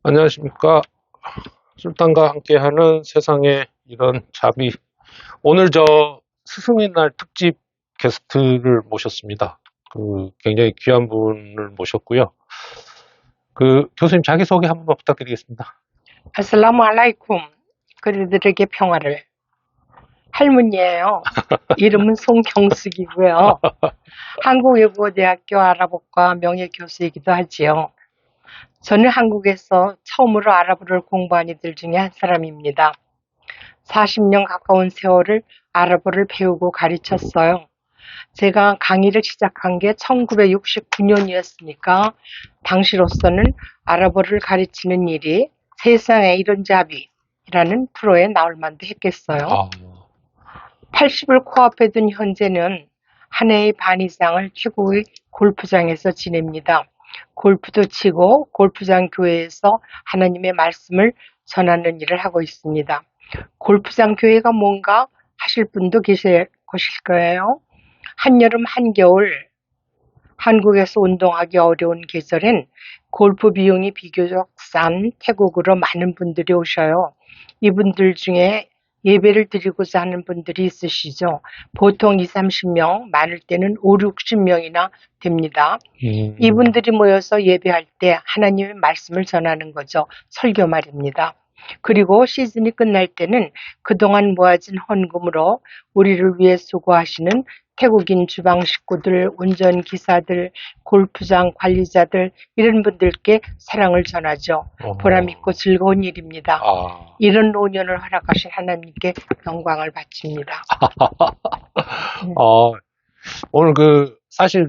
안녕하십니까. 술단과 함께하는 세상에 이런 자비. 오늘 스승의 날 특집 게스트를 모셨습니다. 굉장히 귀한 분을 모셨고요. 교수님 자기소개 한 번만 부탁드리겠습니다. 아슬라무 알라이쿰. 그들에게 평화를. 할머니예요. 이름은 송경숙이고요. 한국외국어대학교 아랍어과 명예교수이기도 하지요. 저는 한국에서 처음으로 아랍어를 공부한 이들 중에 한 사람입니다. 40년 가까운 세월을 아랍어를 배우고 가르쳤어요. 제가 강의를 시작한 게 1969년이었으니까 당시로서는 아랍어를 가르치는 일이 세상에 이런 자비라는 프로에 나올 만도 했겠어요. 80을 코앞에 둔 현재는 한 해의 반 이상을 최고의 골프장에서 지냅니다. 골프도 치고 골프장 교회에서 하나님의 말씀을 전하는 일을 하고 있습니다. 골프장 교회가 뭔가 하실 분도 계실 것일 거예요. 한여름 한겨울 한국에서 운동하기 어려운 계절엔 골프 비용이 비교적 싼 태국으로 많은 분들이 오셔요. 이분들 중에 예배를 드리고자 하는 분들이 있으시죠. 보통 20, 30명, 많을 때는 5, 60명이나 됩니다. 이분들이 모여서 예배할 때 하나님의 말씀을 전하는 거죠. 설교 말입니다. 그리고 시즌이 끝날 때는 그동안 모아진 헌금으로 우리를 위해 수고하시는 태국인 주방 식구들, 운전기사들, 골프장 관리자들 이런 분들께 사랑을 전하죠. 보람있고 즐거운 일입니다. 이런 노년을 허락하신 하나님께 영광을 바칩니다. 오늘 사실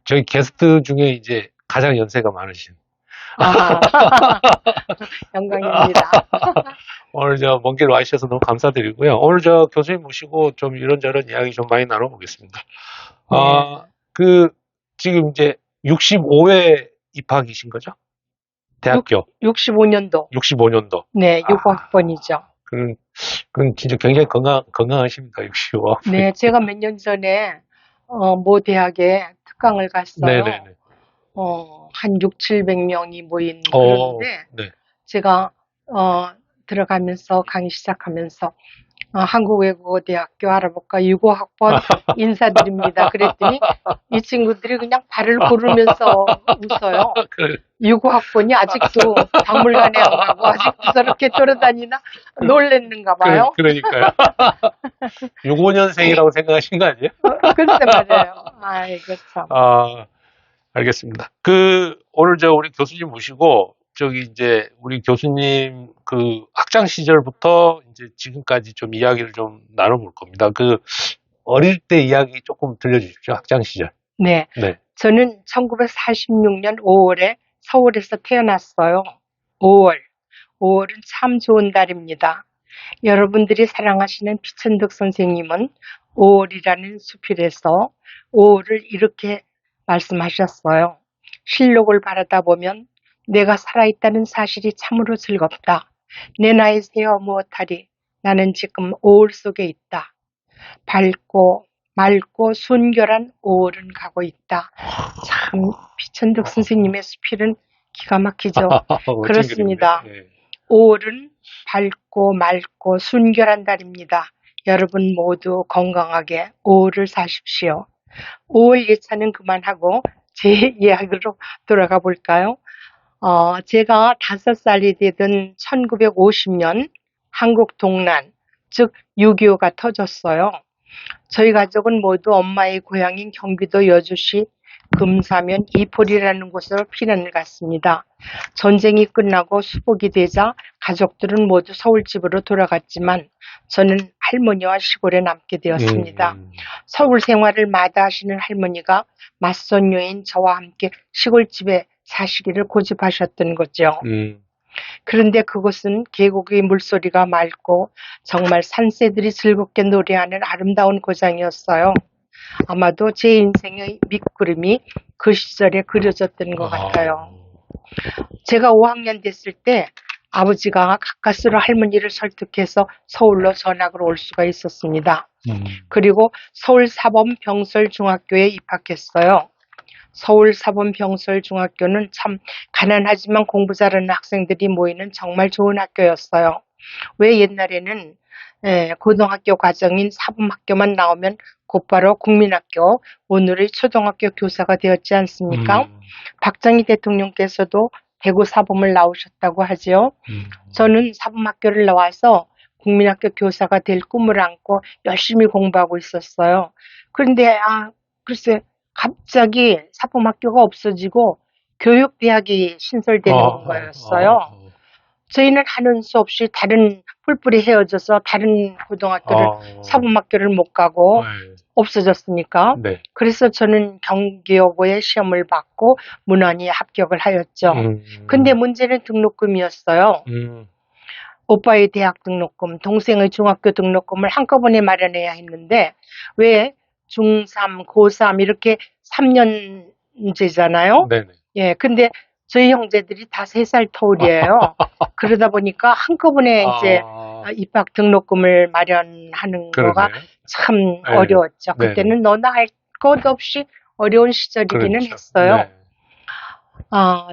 저희 게스트 중에 이제 가장 연세가 많으신 영광입니다. 오늘 먼 길 와주셔서 너무 감사드리고요. 오늘 교수님 모시고 좀 이런저런 이야기 좀 많이 나눠보겠습니다. 지금 이제 65회 입학이신 거죠? 대학교. 65년도. 65년도. 네, 6학번이죠. 그건 진짜 굉장히 건강하십니까, 65학번? 네, 제가 몇 년 전에, 모 대학에 특강을 갔어요. 네네네. 한 6, 700명이 모인 그런데, 네. 제가, 들어가면서, 강의 시작하면서, 한국외국어대학교 아랍어과 65학번 인사드립니다. 그랬더니 이 친구들이 그냥 발을 구르면서 웃어요. 65학번이 아직도 박물관에 안 가고 아직도 저렇게 돌아다니나 놀랬는가 봐요. 그러니까요. 65년생이라고 생각하신 거 아니에요? 글쎄 말이에요. 아이고 참. 알겠습니다. 오늘 우리 교수님 모시고 이제 우리 교수님 학창 시절부터 이제 지금까지 좀 이야기를 좀 나눠볼 겁니다. 어릴 때 이야기 조금 들려주십시오. 학창 시절. 네. 저는 1946년 5월에 서울에서 태어났어요. 5월은 참 좋은 달입니다. 여러분들이 사랑하시는 피천득 선생님은 5월이라는 수필에서 5월을 이렇게 말씀하셨어요. 실록을 바라다 보면 내가 살아있다는 사실이 참으로 즐겁다. 내 나이 세어 무엇하리. 나는 지금 5월 속에 있다. 밝고 맑고 순결한 5월은 가고 있다. 참 피천득 선생님의 수필은 기가 막히죠. 그렇습니다. 5월은 밝고 맑고 순결한 달입니다. 여러분 모두 건강하게 5월을 사십시오. 5월 예찬은 그만하고 제 이야기로 돌아가 볼까요? 제가 5살이 되던 1950년 한국 동란, 즉 6.25가 터졌어요. 저희 가족은 모두 엄마의 고향인 경기도 여주시 금사면 이포리라는 곳으로 피난을 갔습니다. 전쟁이 끝나고 수복이 되자 가족들은 모두 서울집으로 돌아갔지만 저는 할머니와 시골에 남게 되었습니다. 서울 생활을 마다하시는 할머니가 맞선 여인 저와 함께 시골집에 사시기를 고집하셨던 거죠. 그런데 그곳은 계곡의 물소리가 맑고 정말 산새들이 즐겁게 노래하는 아름다운 고장이었어요. 아마도 제 인생의 밑그림이 그 시절에 그려졌던 것 같아요. 제가 5학년 됐을 때 아버지가 가까스로 할머니를 설득해서 서울로 전학을 올 수가 있었습니다. 그리고 서울 사범병설중학교에 입학했어요. 서울 사범병설중학교는 참 가난하지만 공부 잘하는 학생들이 모이는 정말 좋은 학교였어요. 왜 옛날에는 고등학교 과정인 사범학교만 나오면 곧바로 국민학교, 오늘의 초등학교 교사가 되었지 않습니까? 박정희 대통령께서도 대구 사범을 나오셨다고 하죠. 저는 사범학교를 나와서 국민학교 교사가 될 꿈을 안고 열심히 공부하고 있었어요. 그런데 글쎄 갑자기 사범학교가 없어지고 교육대학이 신설되는 거였어요. 저희는 하는 수 없이 다른 뿔뿔이 헤어져서 다른 고등학교를 사범학교를 못 가고 없어졌으니까. 네. 그래서 저는 경기여고에 시험을 받고 무난히 합격을 하였죠. 근데 문제는 등록금이었어요. 오빠의 대학 등록금, 동생의 중학교 등록금을 한꺼번에 마련해야 했는데 왜 중3, 고3 이렇게 3년제잖아요. 네네. 예, 근데 저희 형제들이 다 3살 터울이에요. 그러다 보니까 한꺼번에 이제 입학 등록금을 마련하는 거가 참 어려웠죠. 그때는 너나 할 것 없이 어려운 시절이기는 했어요. 네.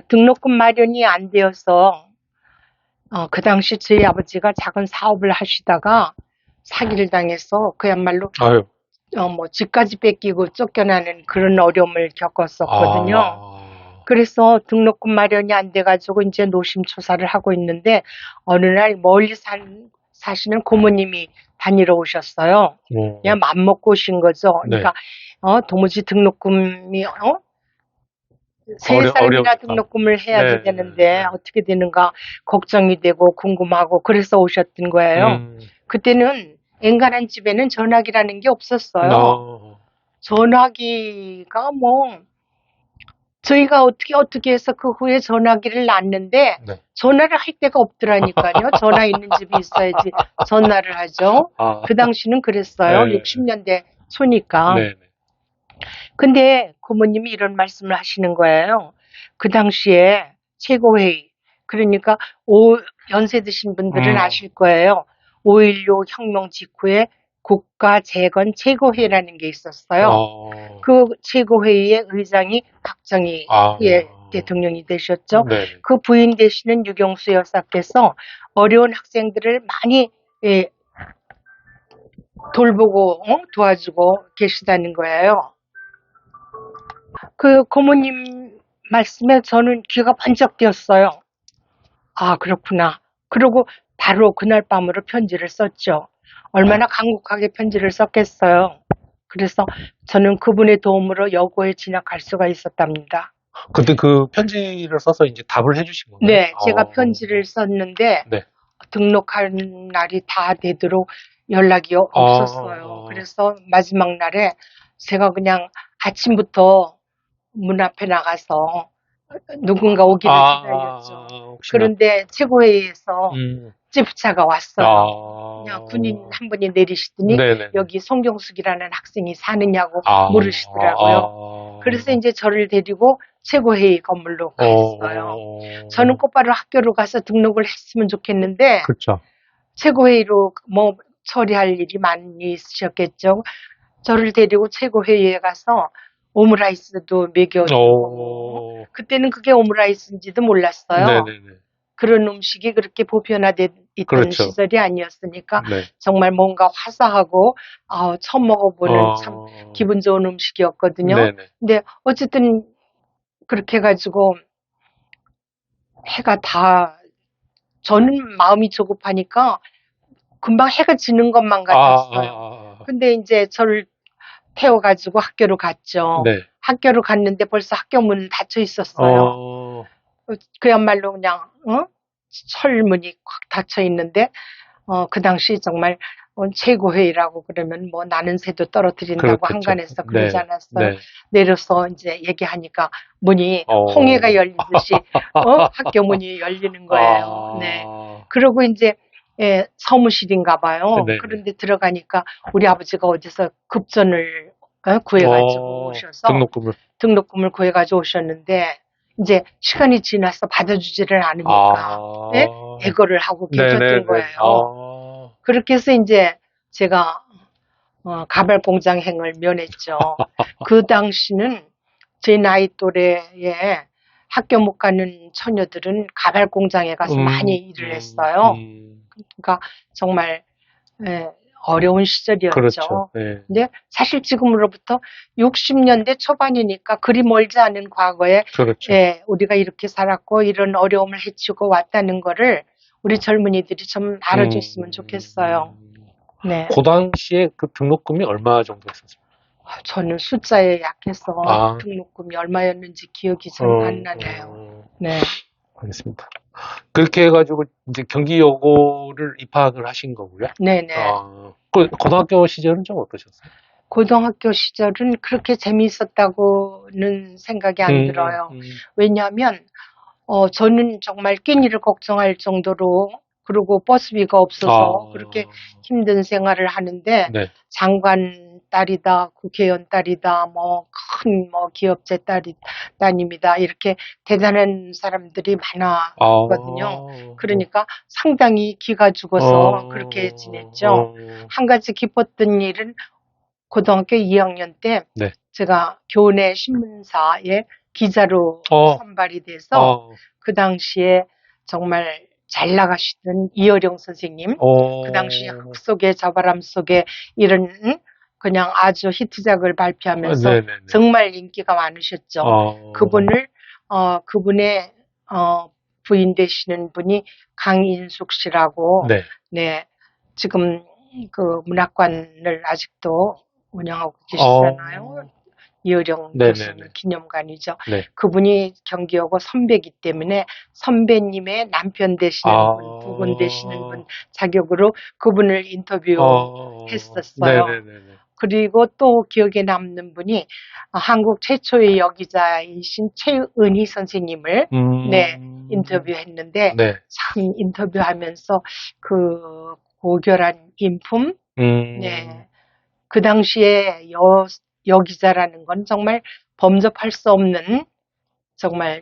등록금 마련이 안 되어서 그 당시 저희 아버지가 작은 사업을 하시다가 사기를 당해서 그야말로 뭐 집까지 뺏기고 쫓겨나는 그런 어려움을 겪었었거든요. 그래서 등록금 마련이 안 돼가지고 이제 노심초사를 하고 있는데 어느 날 멀리 사시는 고모님이 다니러 오셨어요. 그냥 맘먹고 오신 거죠. 그러니까 도무지 등록금이 3살이나 등록금을 해야지 되는데 어떻게 되는가 걱정이 되고 궁금하고 그래서 오셨던 거예요. 그때는 엔간한 집에는 전화기라는 게 없었어요. 전화기가 뭐 저희가 어떻게 해서 그 후에 전화기를 놨는데 전화를 할 데가 없더라니까요. 전화 있는 집이 있어야지 전화를 하죠. 그 당시는 그랬어요. 60년대 초니까. 근데 고모님이 이런 말씀을 하시는 거예요. 그 당시에 최고회의, 그러니까 연세 드신 분들은 아실 거예요. 5.16 혁명 직후에 국가재건 최고회의라는 게 있었어요. 그 최고회의의 의장이 박정희 대통령이 되셨죠. 그 부인 되시는 유경수 여사께서 어려운 학생들을 많이 돌보고 도와주고 계시다는 거예요. 그 고모님 말씀에 저는 귀가 번쩍 뜨였어요. 그렇구나. 그리고 바로 그날 밤으로 편지를 썼죠. 얼마나 간곡하게 편지를 썼겠어요. 그래서 저는 그분의 도움으로 여고에 진학할 수가 있었답니다. 그때 그 편지를 써서 이제 답을 해주신 건가요? 네, 제가 편지를 썼는데 등록한 날이 다 되도록 연락이 없었어요. 그래서 마지막 날에 제가 그냥 아침부터 문 앞에 나가서 누군가 오기를 기다렸죠. 그런데 최고회의에서 찌부차가 왔어요. 그냥 군인 한 분이 내리시더니 여기 송경숙이라는 학생이 사느냐고 물으시더라고요. 그래서 이제 저를 데리고 최고회의 건물로 갔어요. 저는 곧바로 학교로 가서 등록을 했으면 좋겠는데 최고회의로 뭐 처리할 일이 많이 있으셨겠죠. 저를 데리고 최고회의에 가서 오므라이스도 먹여주고 그때는 그게 오므라이스인지도 몰랐어요. 그런 음식이 그렇게 보편화돼 있던 시절이 아니었으니까 정말 뭔가 화사하고 처음 먹어보는 참 기분 좋은 음식이었거든요. 근데 어쨌든 그렇게 해가지고 해가 저는 마음이 조급하니까 금방 해가 지는 것만 같았어요. 근데 이제 저를 태워가지고 학교로 갔죠. 학교로 갔는데 벌써 학교 문 닫혀 있었어요. 그야말로 그냥 철문이 꽉 닫혀 있는데 그 당시 정말 최고회의라고 그러면 뭐 나는 새도 떨어뜨린다고 한간에서 그러지 않았어요. 내려서 이제 얘기하니까 문이 홍해가 열리듯이 학교 문이 열리는 거예요. 그러고 이제 사무실인가 봐요. 그런데 들어가니까 우리 아버지가 어디서 급전을 구해가지고 오셔서 등록금을 구해가지고 오셨는데 이제 시간이 지나서 받아주지를 않으니까 아. 네? 대거를 하고 계셨던 네네네. 거예요. 아. 그렇게 해서 이제 제가 가발 공장행을 면했죠. 그 당시는 제 나이 또래에 학교 못 가는 처녀들은 가발 공장에 가서 많이 일을 했어요. 그러니까 정말 예, 어려운 시절이었죠. 그렇죠. 네. 근데 사실 지금으로부터 60년대 초반이니까 그리 멀지 않은 과거에 그렇죠. 예, 우리가 이렇게 살았고 이런 어려움을 헤치고 왔다는 거를 우리 젊은이들이 좀 알아줬으면 좋겠어요. 네. 그 당시에 그 등록금이 얼마 정도 했었어요? 저는 숫자에 약해서 아. 등록금이 얼마였는지 기억이 잘 안 나네요. 네. 알겠습니다. 그렇게 해가지고 이제 경기여고를 입학을 하신 거고요. 네네. 그 고등학교 시절은 좀 어떠셨어요? 고등학교 시절은 그렇게 재미있었다고는 생각이 안 들어요. 왜냐하면 저는 정말 끼니를 걱정할 정도로 그리고 버스비가 없어서 그렇게 힘든 생활을 하는데 네. 장관 딸이다, 국회의원 딸이다, 큰 기업체 따님이다 이렇게 대단한 사람들이 많았거든요. 그러니까 상당히 기가 죽어서 그렇게 지냈죠. 한 가지 기뻤던 일은 고등학교 2학년 때 네. 제가 교내 신문사에 기자로 선발이 돼서 그 당시에 정말 잘 나가시던 이어령 선생님, 그 당시 흙 속에 저바람 속에 이런 그냥 아주 히트작을 발표하면서 정말 인기가 많으셨죠. 그분의 부인 되시는 분이 강인숙 씨라고 네, 지금 그 문학관을 아직도 운영하고 계시잖아요. 이어령 교수님 기념관이죠. 네. 그분이 경기여고 선배이기 때문에 선배님의 남편 되시는 분, 부분 되시는 분 자격으로 그분을 인터뷰했었어요. 그리고 또 기억에 남는 분이 한국 최초의 여기자이신 최은희 선생님을 네, 인터뷰했는데 참 인터뷰하면서 그 고결한 인품 네. 그 당시에 여기자라는 건 정말 범접할 수 없는 정말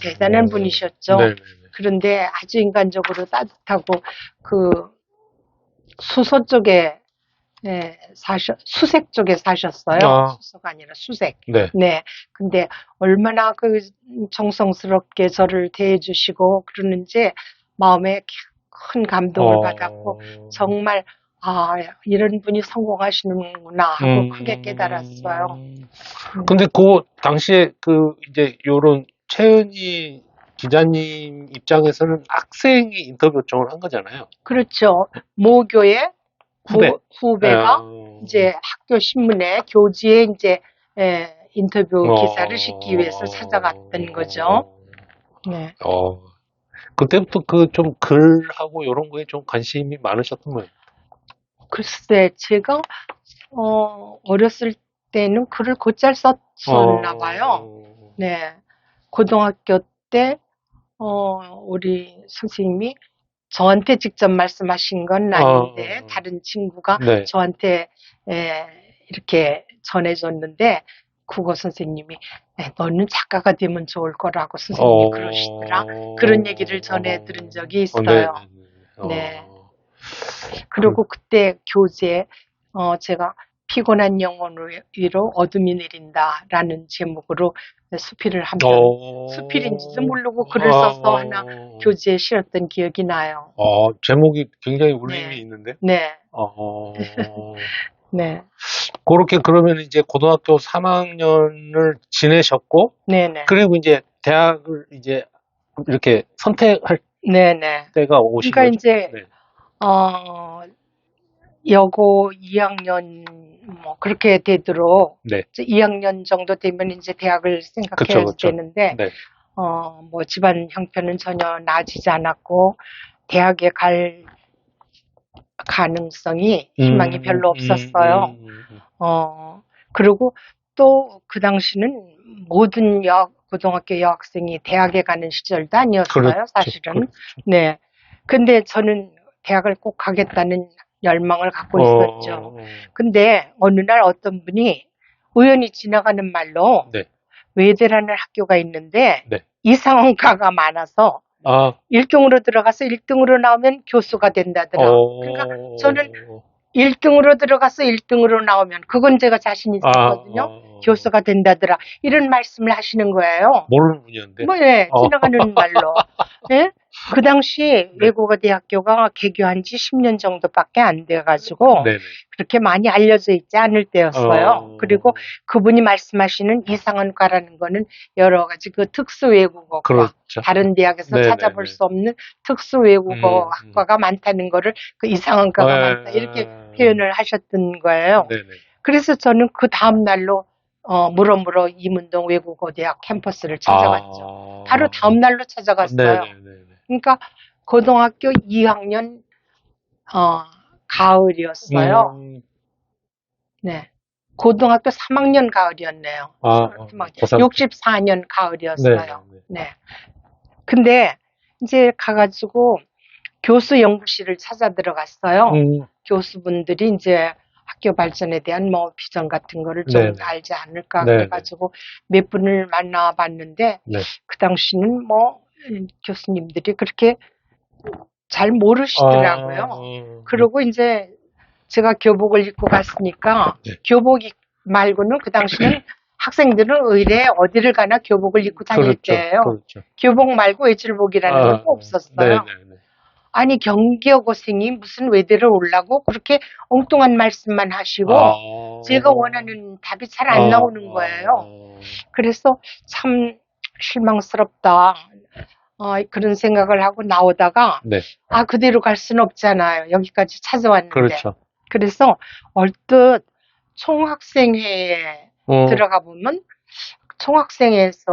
대단한 분이셨죠. 그런데 아주 인간적으로 따뜻하고 그 수서 쪽에 수색 쪽에 사셨어요. 수서가 아니라 수색. 네. 근데 얼마나 그 정성스럽게 저를 대해주시고 그러는지 마음에 큰 감동을 받았고 정말 이런 분이 성공하시는구나 하고 크게 깨달았어요. 근데 그 당시에 이제 요런 최은희 기자님 입장에서는 학생이 인터뷰 요청을 한 거잖아요. 그렇죠. 모교의 후배가 이제 학교 신문에 교지에 이제 인터뷰 기사를 싣기 위해서 찾아갔던 거죠. 네. 그때부터 좀 글하고 이런 거에 좀 관심이 많으셨던 거예요? 글쎄, 제가 어렸을 때는 글을 곧잘 썼었나 봐요. 네. 고등학교 때 우리 선생님이 저한테 직접 말씀하신 건 아닌데 다른 친구가 저한테 이렇게 전해줬는데 국어 선생님이 너는 작가가 되면 좋을 거라고 선생님이 그러시더라. 그런 얘기를 전해 들은 적이 있어요. 네. 그리고 그때 교재에 제가 피곤한 영혼 위로 어둠이 내린다라는 제목으로 수필을 한편 수필인지도 모르고 글을 써서 하나 교재에 실었던 기억이 나요. 제목이 굉장히 울림이 있는데? 네. 네. 그렇게 그러면 이제 고등학교 3학년을 지내셨고, 네네. 그리고 이제 대학을 이제 이렇게 선택할 네네. 때가 오신 그러니까 거죠? 이제 여고 2학년 그렇게 되도록 2학년 정도 되면 이제 대학을 생각해야 되는데 집안 형편은 전혀 나아지지 않았고 대학에 갈 가능성이 희망이 별로 없었어요. 그리고 또 그 당시는 모든 고등학교 여학생이 대학에 가는 시절도 아니었어요, 사실은. 네. 근데 저는 대학을 꼭 가겠다는 열망을 갖고 있었죠. 근데 어느 날 어떤 분이 우연히 지나가는 말로 외대라는 학교가 있는데 네. 이상원과가 많아서 아, 1등으로 들어가서 1등으로 나오면 교수가 된다더라. 그러니까 저는 1등으로 들어가서 1등으로 나오면 그건 제가 자신 있었거든요. 교수가 된다더라. 이런 말씀을 하시는 거예요. 모르는 분이었는데. 뭐, 예, 지나가는 말로. 예? 그 당시 네. 외국어 대학교가 개교한 지 10년 정도밖에 안 돼가지고 네네. 그렇게 많이 알려져 있지 않을 때였어요. 그리고 그분이 말씀하시는 이상원과라는 거는 여러 가지 그 특수 외국어과 그렇죠. 다른 대학에서 네네네. 찾아볼 수 없는 특수 외국어 학과가 많다는 거를 그 이상원과가 많다 이렇게 표현을 하셨던 거예요. 네네. 그래서 저는 그 다음 날로 물어물어 이문동 외국어대학 캠퍼스를 찾아갔죠. 바로 다음 날로 찾아갔어요. 네네네. 그러니까 고등학교 2학년 가을이었어요. 네. 고등학교 3학년 가을이었네요. 고3. 64년 가을이었어요. 네. 네. 근데 이제 가가지고 교수 연구실을 찾아 들어갔어요. 교수분들이 이제 학교 발전에 대한 뭐 비전 같은 거를 좀 네네. 알지 않을까 네네. 그래가지고 몇 분을 만나봤는데 네. 그 당시는 뭐 교수님들이 그렇게 잘 모르시더라고요. 그리고 이제 제가 교복을 입고 갔으니까 네. 교복 말고는 그 당시는 학생들은 의례 어디를 가나 교복을 입고 다닐 때예요. 그렇죠. 교복 말고 외출복이라는 건 없었어요. 네네네. 아니 경기여고생이 무슨 외대를 오려고 그렇게 엉뚱한 말씀만 하시고 제가 원하는 답이 잘 안 나오는 거예요. 그래서 참 실망스럽다. 그런 생각을 하고 나오다가 네. 그대로 갈 수는 없잖아요. 여기까지 찾아왔는데. 그렇죠. 그래서 얼뜻 총학생회에 들어가 보면 총학생회에서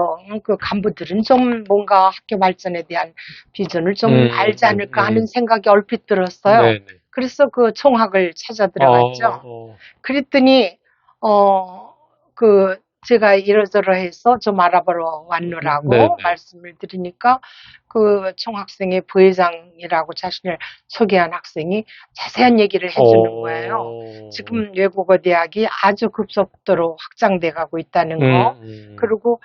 그 간부들은 좀 뭔가 학교 발전에 대한 비전을 좀 알지 않을까 하는 생각이 얼핏 들었어요. 네네. 그래서 그 총학을 찾아 들어갔죠. 그랬더니 제가 이러저러해서 좀 알아보러 왔노라고 네네. 말씀을 드리니까 그 총학생회 부회장이라고 자신을 소개한 학생이 자세한 얘기를 해주는 거예요. 지금 외국어 대학이 아주 급속도로 확장돼 가고 있다는 거. 그리고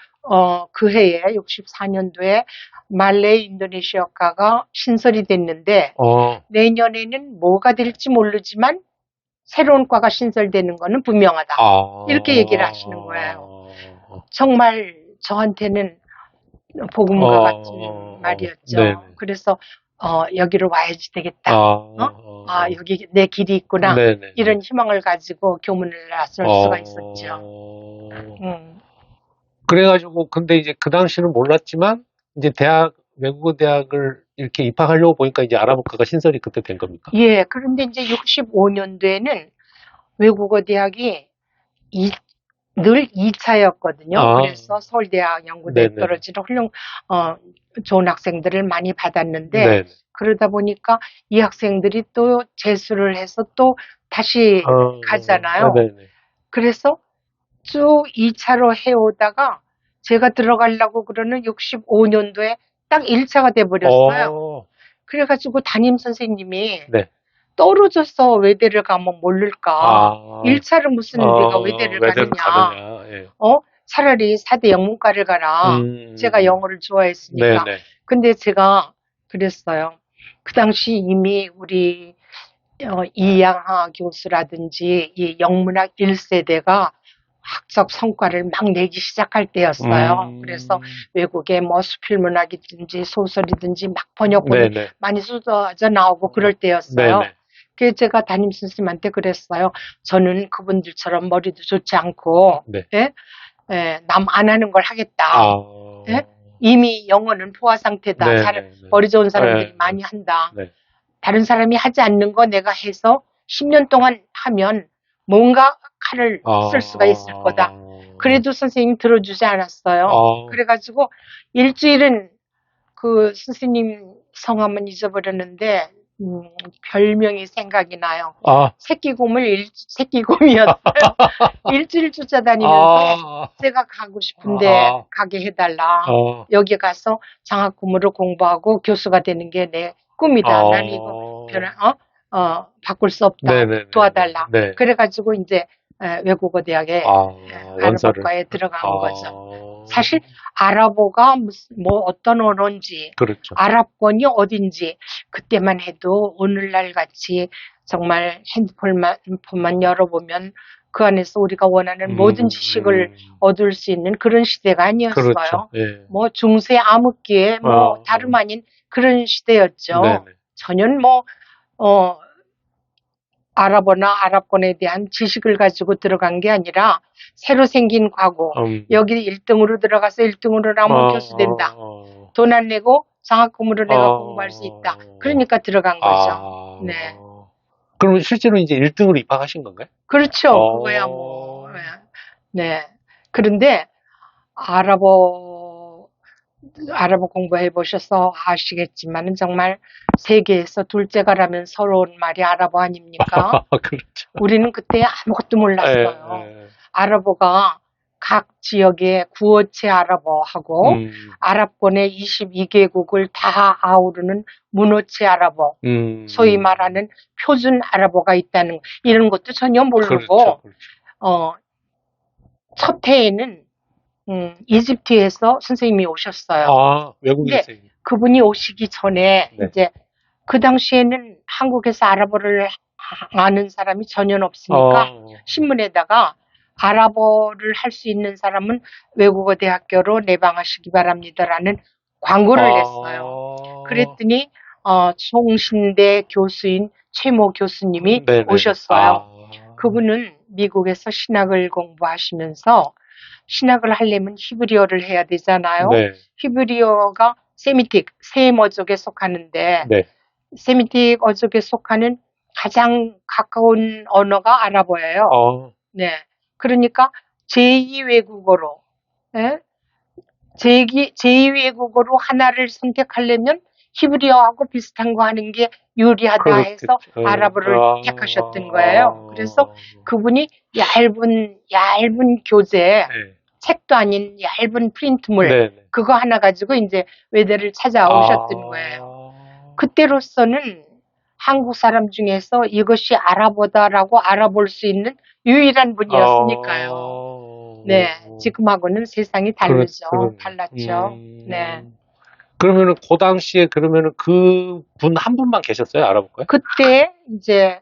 그 해에 64년도에 말레이 인도네시아과가 신설이 됐는데 내년에는 뭐가 될지 모르지만 새로운 과가 신설되는 거는 분명하다. 이렇게 얘기를 하시는 거예요. 정말 저한테는 복음과 같은 말이었죠. 네네. 그래서 여기로 와야지 되겠다. 여기 내 길이 있구나. 네네. 이런 희망을 가지고 교문을 나설 수가 있었죠. 그래가지고 근데 이제 그 당시는 몰랐지만 이제 외국어 대학을 이렇게 입학하려고 보니까 이제 아라버카가 신설이 그때 된 겁니까? 예. 그런데 이제 65년도에는 외국어 대학이 늘 2차였거든요. 그래서 서울대학 연구대에 떨어지는 좋은 학생들을 많이 받았는데 네네. 그러다 보니까 이 학생들이 또 재수를 해서 또 다시 가잖아요. 네네. 그래서 쭉 2차로 해오다가 제가 들어가려고 그러는 65년도에 딱 1차가 돼버렸어요. 그래가지고 담임 선생님이 네. 떨어져서 외대를 가면 모를까. 1차를 무슨 네가 외대를 가느냐. 예. 차라리 4대 영문과를 가라. 제가 영어를 좋아했으니까. 네네. 근데 제가 그랬어요. 그 당시 이미 우리 이양하 교수라든지 이 영문학 1세대가 학적 성과를 막 내기 시작할 때였어요. 그래서 외국에 뭐 수필문학이든지 소설이든지 막 번역본이 많이 쏟아져 나오고 그럴 때였어요. 네네. 그래서 제가 담임 선생님한테 그랬어요. 저는 그분들처럼 머리도 좋지 않고 남 안 하는 걸 하겠다. 이미 영어는 포화 상태다. 머리 좋은 사람들이 많이 한다. 다른 사람이 하지 않는 거 내가 해서 10년 동안 하면 뭔가 칼을 쓸 수가 있을 거다. 그래도 선생님 들어주지 않았어요. 그래가지고 일주일은 그 선생님 성함은 잊어버렸는데 별명이 생각이 나요. 새끼곰이었어요. 일주일 쫓아다니면서 제가 가고 싶은데 가게 해달라. 여기 가서 장학금으로 공부하고 교수가 되는 게 내 꿈이다. 난 이거 바꿀 수 없다. 도와달라. 그래가지고 이제 외국어 대학에 아르바과에 들어간 거죠. 사실 아랍어가 뭐 어떤 언어인지, 그렇죠. 아랍권이 어딘지 그때만 해도 오늘날 같이 정말 핸드폰만 열어보면 그 안에서 우리가 원하는 모든 지식을 얻을 수 있는 그런 시대가 아니었어요. 그렇죠. 예. 뭐 중세 암흑기에 뭐 다름 아닌 그런 시대였죠. 네네. 전혀 뭐 아랍어나 아랍권에 대한 지식을 가지고 들어간 게 아니라 새로 생긴 과거, 여기 1등으로 들어가서 1등으로 나면 교수 된다. 돈 안 내고 장학금으로 내가 공부할 수 있다. 그러니까 들어간 거죠. 네. 그러면 실제로 이제 1등으로 입학하신 건가요? 그렇죠. 그거야 뭐. 네. 그런데 아랍어 공부해 보셔서 아시겠지만은 정말 세계에서 둘째가라면 서러운 말이 아랍어 아닙니까? 그렇죠. 우리는 그때 아무것도 몰랐어요. 아랍어가 각 지역의 구어체 아랍어하고 아랍권의 22개국을 다 아우르는 문어체 아랍어, 소위 말하는 표준 아랍어가 있다는 거, 이런 것도 전혀 모르고 그렇죠, 그렇죠. 첫 해에는 이집트에서 선생님이 오셨어요. 아, 외국인 선생님. 그분이 오시기 전에 이제 그 당시에는 한국에서 아랍어를 아는 사람이 전혀 없으니까 신문에다가 아랍어를 할 수 있는 사람은 외국어 대학교로 내방하시기 바랍니다라는 광고를 냈어요. 그랬더니 송신대 교수인 최모 교수님이 오셨어요. 그분은 미국에서 신학을 공부하시면서 신학을 하려면 히브리어를 해야 되잖아요. 히브리어가 세미틱, 셈 어족에 속하는데 세미틱 어족에 속하는 가장 가까운 언어가 아랍어예요. 네. 그러니까 제2외국어로, 제2외국어로 하나를 선택하려면 히브리어하고 비슷한 거 하는 게 유리하다 해서 아랍어를 택하셨던 거예요. 그래서 그분이 얇은 교재, 책도 아닌 얇은 프린트물, 그거 하나 가지고 이제 외대를 찾아오셨던 거예요. 그때로서는 한국 사람 중에서 이것이 아랍어다라고 알아볼 수 있는 유일한 분이었으니까요. 네, 지금하고는 세상이 다르죠. 달랐죠. 네. 그러면은 그 당시에 그러면은 그 분 한 분만 계셨어요? 알아볼까요? 그때 이제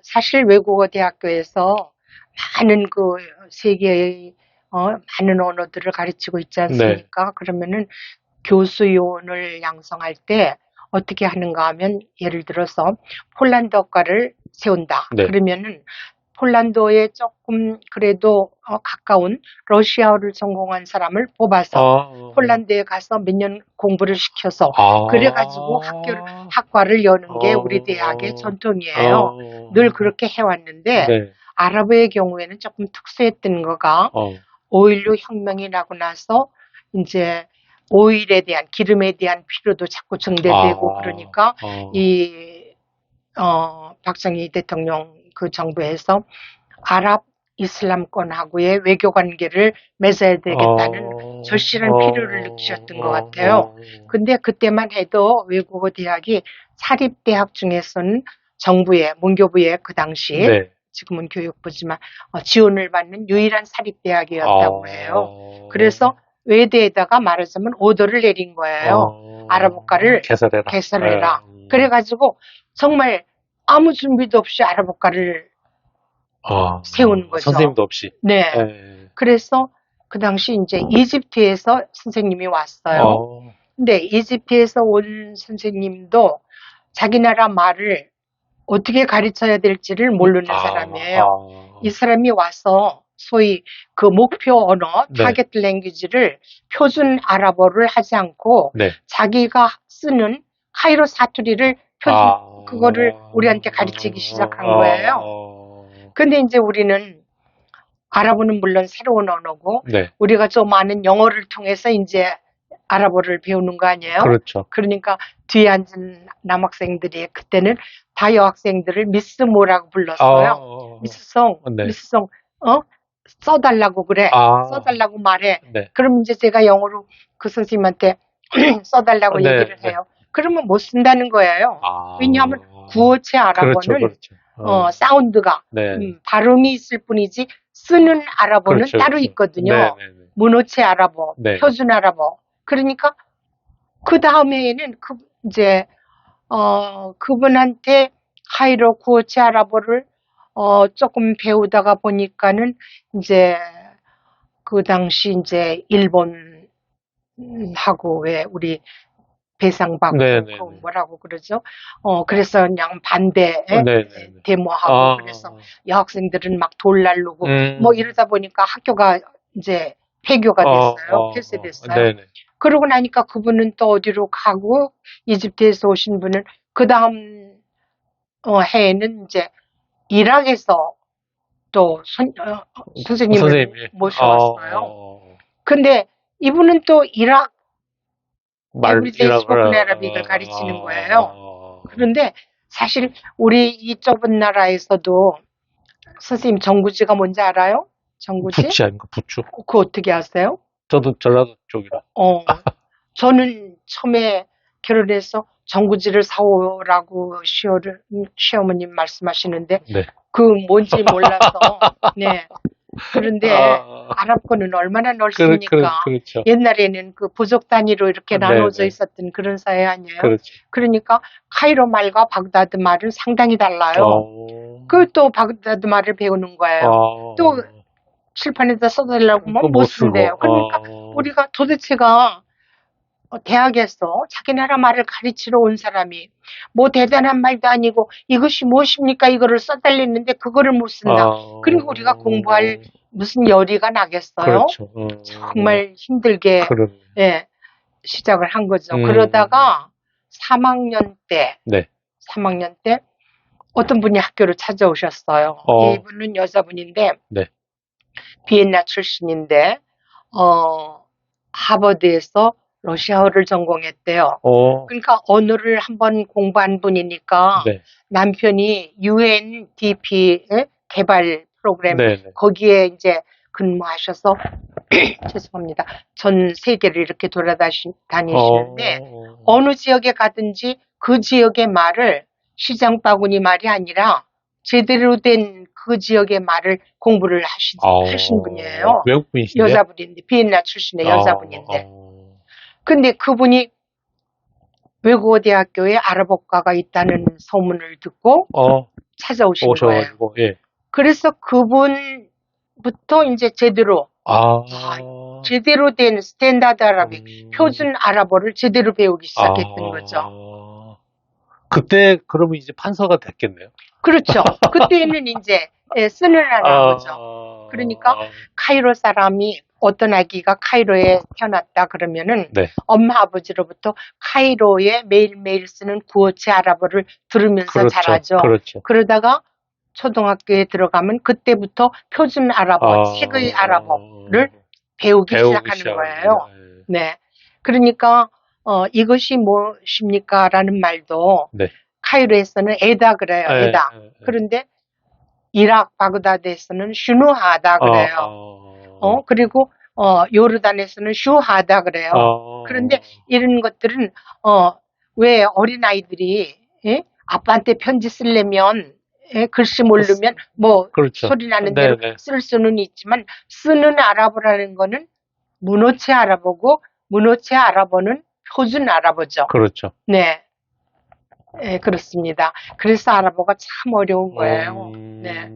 사실 외국어 대학교에서 많은 그 세계의 많은 언어들을 가르치고 있지 않습니까? 그러면은 교수 요원을 양성할 때 어떻게 하는가 하면 예를 들어서 폴란드어과를 세운다. 그러면은 폴란드어에 조금 그래도 가까운 러시아어를 전공한 사람을 뽑아서 폴란드에 가서 몇 년 공부를 시켜서 그래가지고 학과를 여는 게 우리 대학의 전통이에요. 늘 그렇게 해왔는데 아랍어의 경우에는 조금 특수했던 거가 5.16 혁명이 나고 나서 이제 오일에 대한 기름에 대한 필요도 자꾸 증대되고 그러니까 박정희 대통령 그 정부에서 아랍 이슬람권하고의 외교 관계를 맺어야 되겠다는 절실한 필요를 느끼셨던 것 같아요. 근데 그때만 해도 외국어 대학이 사립대학 중에서는 정부의, 문교부의 그 당시 지금은 교육부지만 지원을 받는 유일한 사립대학이었다고 해요. 그래서 외대에다가 말하자면 오더를 내린 거예요. 아랍어과를 개설해라. 그래가지고 정말 아무 준비도 없이 아랍어과를 세우는 거죠. 선생님도 없이. 네. 그래서 그 당시 이제 이집트에서 선생님이 왔어요. 근데 이집트에서 온 선생님도 자기 나라 말을 어떻게 가르쳐야 될지를 모르는 사람이에요. 이 사람이 와서 소위 그 목표 언어, 타겟 랭귀지를 표준 아랍어를 하지 않고 자기가 쓰는 카이로 사투리를 그거를 우리한테 가르치기 시작한 거예요. 근데 이제 우리는 아랍어는 물론 새로운 언어고 우리가 좀 아는 영어를 통해서 이제 아랍어를 배우는 거 아니에요? 그렇죠. 그러니까 뒤에 앉은 남학생들이 그때는 다 여학생들을 미스 모라고 불렀어요. 미스송, 미스송, 써달라고 그래. 써달라고 말해. 그럼 이제 제가 영어로 그 선생님한테 써달라고 얘기를 해요. 그러면 못 쓴다는 거예요. 왜냐하면 구어체 아랍어는 사운드가 발음이 있을 뿐이지 쓰는 아랍어는 따로 있거든요. 문어체 아랍어, 네. 표준 아랍어. 그러니까 그 다음 해에는 이제 그분한테 카이로 구어체 아랍어를 조금 배우다가 보니까는 이제 그 당시 이제 일본하고 왜 우리 배상받고 네네네. 그 뭐라고 그러죠? 그래서 그냥 반대 네네네. 데모하고 그래서 여학생들은 막 돌 날르고 뭐 이러다 보니까 학교가 이제 폐교가 됐어요. 폐쇄됐어요. 네네. 그러고 나니까 그분은 또 어디로 가고 이집트에서 오신 분은 그 다음 해에는 이제 이락에서 또 선생님을 선생님이. 모셔왔어요. 근데 이분은 또 이락 에브리데이 스포큰 아라빅을 가르치는 거예요. 그런데 사실 우리 이 좁은 나라에서도 선생님 정구지가 뭔지 알아요? 정구지? 부치 아닙니까? 부추. 그거 어떻게 아세요? 저도 전라도 쪽이라. 저는 처음에 결혼해서 정구지를 사오라고 시어머님 말씀하시는데 네. 그 뭔지 몰라서 네. 그런데 아랍어는 얼마나 넓습니까? 그렇죠. 옛날에는 그 부족 단위로 이렇게 나눠져 네네. 있었던 그런 사회 아니에요? 그렇죠. 그러니까 카이로 말과 바그다드 말은 상당히 달라요. 그 또 바그다드 말을 배우는 거예요. 또 칠판에다 써달라고 하면 못 쓴대요. 그러니까 우리가 도대체가 대학에서 자기 나라 말을 가르치러 온 사람이 뭐 대단한 말도 아니고 이것이 무엇입니까? 이거를 써달랬는데 그거를 못 쓴다. 그리고 우리가 공부할 무슨 열의가 나겠어요? 그렇죠. 정말 힘들게 예, 시작을 한 거죠. 그러다가 3학년 때 네. 3학년 때 어떤 분이 학교를 찾아오셨어요. 이분은 여자분인데 네. 비엔나 출신인데 하버드에서 러시아어를 전공했대요. 그러니까 언어를 한번 공부한 분이니까 네. 남편이 UNDP의 개발 프로그램 거기에 이제 근무하셔서 죄송합니다. 전 세계를 이렇게 돌아다니시는데 어느 지역에 가든지 그 지역의 말을 시장 바구니 말이 아니라 제대로 된 그 지역의 말을 공부를 하신 분이에요. 외국분이신데요? 여자분인데 비엔나 출신의 여자분인데 근데 그분이 외국어 대학교에 아랍어과가 있다는 소문을 듣고 찾아오신 거예요. 예. 그래서 그분부터 이제 제대로 제대로 된 스탠다드 아랍이 표준 아랍어를 제대로 배우기 시작했던 거죠. 그때 그러면 이제 판서가 됐겠네요. 그렇죠. 그때는 이제 쓰는 아랍어죠. 그러니까 카이로 사람이 어떤 아기가 카이로에 태어났다 그러면은 엄마 아버지로부터 카이로에 매일매일 쓰는 구어체 아랍어를 들으면서 자라죠. 그러다가 초등학교에 들어가면 그때부터 표준 아랍어, 색의 아랍어를 배우기 시작하는 거예요. 네. 그러니까 이것이 무엇입니까? 라는 말도 카이로에서는 에다 그래요. 에다. 그런데 이락 바그다드에서는 슈누하다 그래요. 그리고 요르단에서는 슈하다 그래요. 그런데 이런 것들은 왜 어린아이들이 아빠한테 편지 쓰려면 글씨 모르면 뭐 소리 나는 대로 쓸 수는 있지만 쓰는 아랍어라는 거는 문어체 아랍어고 문어체 아랍어는 표준 아랍어죠. 그렇죠. 네. 네, 그렇습니다. 그래서 아랍어가 참 어려운 거예요. 네.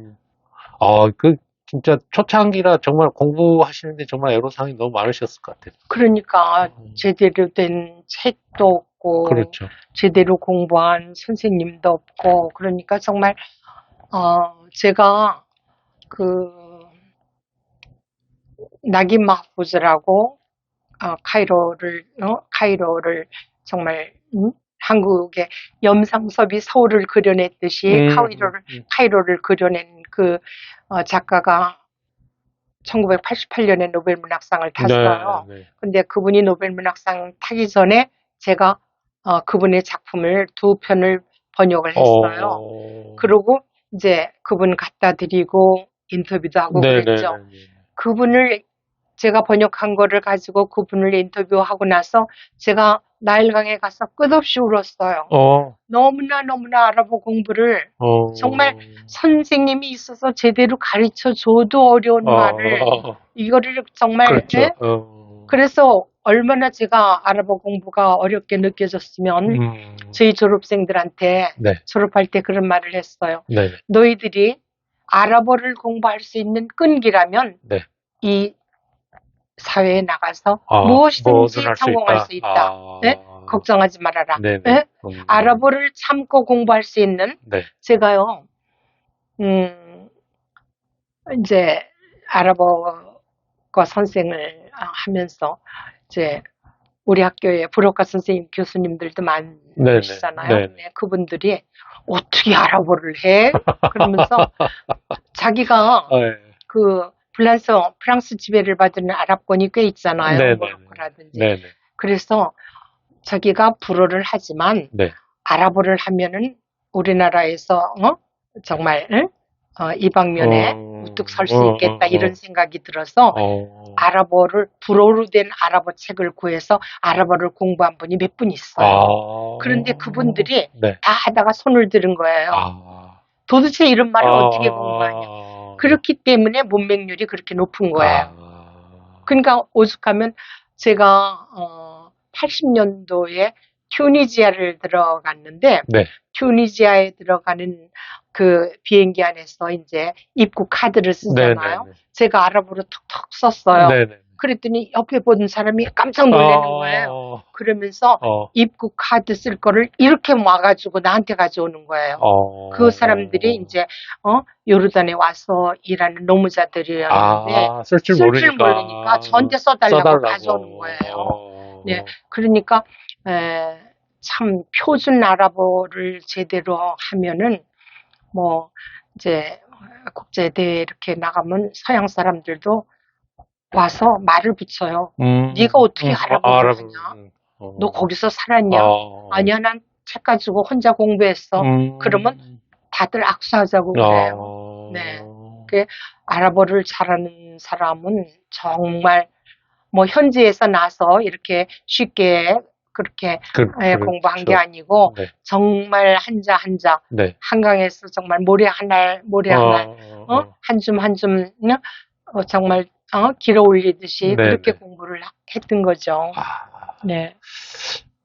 진짜 초창기라 정말 공부하시는데 정말 애로사항이 너무 많으셨을 것 같아요. 그러니까 제대로 된 책도 없고 제대로 공부한 선생님도 없고 그러니까 정말 제가 그 나김 마후즈라고 카이로를 정말 한국의 염상섭이 서울을 그려냈듯이 카이로를 그려낸 그 작가가 1988년에 노벨문학상을 탔어요. 근데 그분이 노벨문학상 타기 전에 제가 그분의 작품을 2편을 번역을 했어요. 그리고 이제 그분 갖다 드리고 인터뷰도 하고 그랬죠. 그분을 제가 번역한 거를 가지고 그분을 인터뷰하고 나서 제가 나일강에 가서 끝없이 울었어요. 너무나 아랍어 공부를 정말 선생님이 있어서 제대로 가르쳐 줘도 어려운 말을 이거를 정말 그렇죠. 예? 그래서 얼마나 제가 아랍어 공부가 어렵게 느껴졌으면 저희 졸업생들한테 네. 졸업할 때 그런 말을 했어요. 네. 너희들이 아랍어를 공부할 수 있는 끈기라면 네. 이 사회에 나가서 무엇이든지 성공할 수 있다. 네? 걱정하지 말아라. 네? 아랍어를 참고 공부할 수 있는 네. 제가요. 이제 아랍어과 선생을 하면서 이제 우리 학교에 불어과 선생님 교수님들도 많으시잖아요. 네, 그분들이 어떻게 아랍어를 해? 그러면서 자기가 그 프랑스 지배를 받은 아랍권이 꽤 있잖아요. 모로코라든지. 그래서 자기가 불어를 하지만 아랍어를 하면은 우리나라에서 정말 이방면에 우뚝 설 수 있겠다 이런 생각이 들어서 아랍어를 불어로 된 아랍어 책을 구해서 아랍어를 공부한 분이 몇 분 있어요. 그런데 그분들이 다 하다가 손을 들은 거예요. 도대체 이런 말을 어떻게 공부하냐. 그렇기 때문에 문맹률이 그렇게 높은 거예요. 그러니까 오죽하면 제가 80년도에 튜니지아를 들어갔는데 튜니지아에 들어가는 그 비행기 안에서 이제 입국 카드를 쓰잖아요. 제가 아랍어로 톡톡 썼어요. 그랬더니 옆에 보는 사람이 깜짝 놀라는 거예요. 그러면서 입국 카드 쓸 거를 이렇게 와가지고 나한테 가져오는 거예요. 그 사람들이 이제 요르단에 와서 일하는 노무자들이었는데 쓸 줄 모르니까 저한테 써달라고 가져오는 거예요. 네, 그러니까 참 표준 아랍어를 제대로 하면은 뭐 이제 국제 대회 이렇게 나가면 서양 사람들도 와서 말을 붙여요. 네가 어떻게 아랍어를 하냐? 너 거기서 살았냐? 아니야, 난 책 가지고 혼자 공부했어. 그러면 다들 악수하자고 그래요. 네, 그 아랍어를 잘하는 사람은 정말 뭐 현지에서 나서 이렇게 쉽게 그렇게 공부한 게 아니고 정말 한자 한자 한강에서 정말 모래 한 알 한 줌 한 줌 정말 길어 올리듯이 그렇게 공부를 했던 거죠. 네.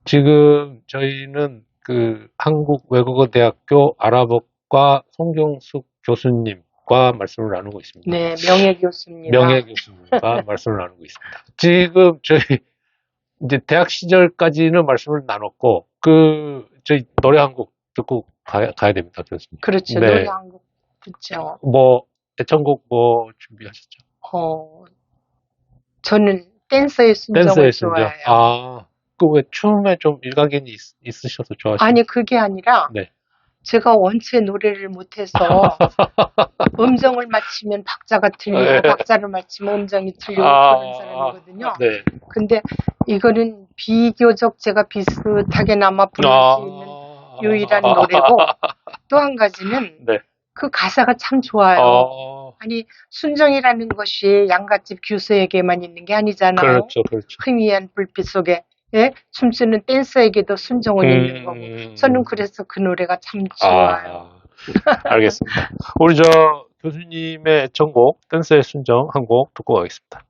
지금 저희는 그 한국외국어대학교 아랍어과 송경숙 교수님과 말씀을 나누고 있습니다. 네, 명예 교수입니다. 명예 교수님과 말씀을 나누고 있습니다. 지금 저희 이제 대학 시절까지는 말씀을 나눴고 저희 노래 한 곡 듣고 가야 됩니다, 교수님. 그렇죠. 노래 한 곡 듣죠. 뭐 애청곡 뭐 준비하셨죠? 저는 댄서의 순정을 좋아해요. 그 왜 춤에 좀 일가견이 있으셔서 좋아하시나요? 아니, 그게 아니라 제가 원체 노래를 못해서 음정을 맞추면 박자가 틀리고 박자를 맞추면 음정이 틀리고 그런 사람이거든요. 근데 이거는 비교적 제가 비슷하게나마 부를 수 있는 유일한 노래고 또 한 가지는 그 가사가 참 좋아요. 아니, 순정이라는 것이 양갓집 교수에게만 있는 게 아니잖아요. 그렇죠. 희미한 불빛 속에 춤추는 댄서에게도 순정은 있는 거고 저는 그래서 그 노래가 참 좋아요. 알겠습니다. 우리 교수님의 애청곡 댄서의 순정 한 곡 듣고 가겠습니다.